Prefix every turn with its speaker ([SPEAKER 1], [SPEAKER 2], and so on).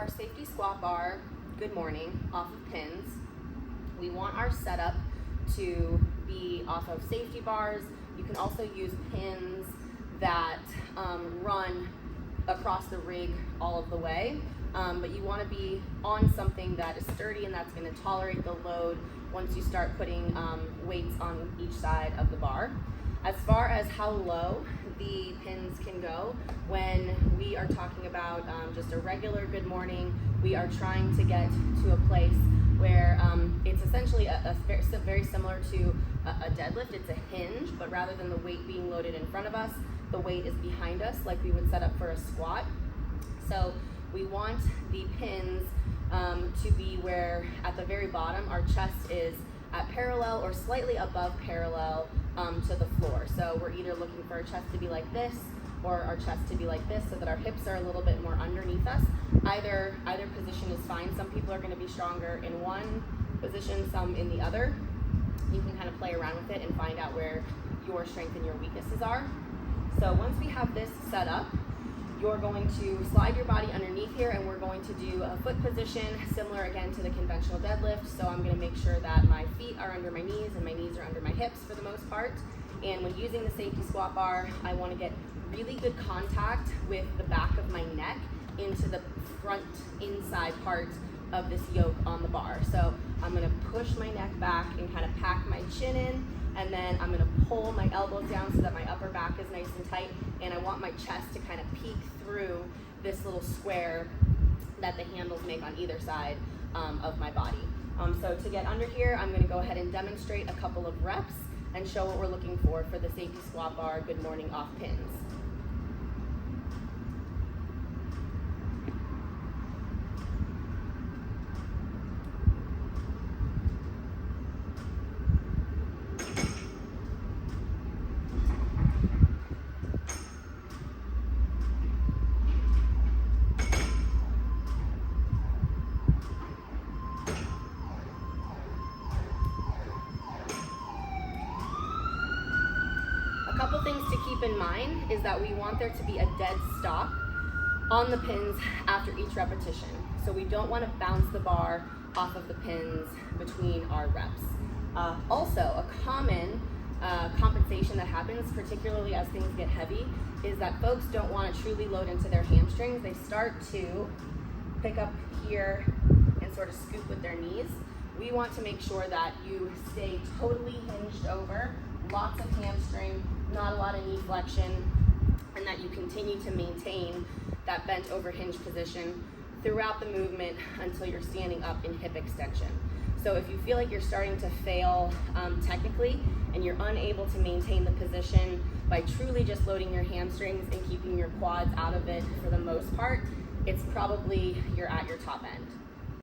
[SPEAKER 1] our safety squat bar, good morning, off of pins, we want our setup to be off of safety bars. You can also use pins that run across the rig all of the way, but you want to be on something that is sturdy and that's going to tolerate the load once you start putting weights on each side of the bar. As far as how low the pins can go, when we are talking about just a regular good morning, we are trying to get to a place where it's essentially very similar to a deadlift. It's a hinge, but rather than the weight being loaded in front of us, the weight is behind us like we would set up for a squat. So we want the pins to be where at the very bottom our chest is at parallel or slightly above parallel to the floor. So we're either looking for our chest to be like this or our chest to be like this so that our hips are a little bit more underneath us. Either position is fine. Some people are going to be stronger in one position, some in the other. You can kind of play around with it and find out where your strength and your weaknesses are. So once we have this set up, you're going to slide your body underneath here, and we're going to do a foot position similar again to the conventional deadlift. So I'm going to make sure that my feet are under my knees and my knees are under my hips for the most part. And when using the safety squat bar, I want to get really good contact with the back of my neck into the front inside part of this yoke on the bar. So I'm going to push my neck back and kind of pack my chin in, and then I'm going to pull my elbows down so that my upper back is nice and tight, and I want my chest to kind of peek through this little square that the handles make on either side of my body. So to get under here, I'm going to go ahead and demonstrate a couple of reps and show what we're looking for the safety squat bar good morning off pins. A couple things to keep in mind is that we want there to be a dead stop on the pins after each repetition. So we don't want to bounce the bar off of the pins between our reps. Also, a common compensation that happens, particularly as things get heavy, is that folks don't want to truly load into their hamstrings. They start to pick up here and sort of scoop with their knees. We want to make sure that you stay totally hinged over, lots of hamstring, not a lot of knee flexion, and that you continue to maintain that bent over hinge position throughout the movement until you're standing up in hip extension. So if you feel like you're starting to fail technically and you're unable to maintain the position by truly just loading your hamstrings and keeping your quads out of it for the most part, it's probably you're at your top end.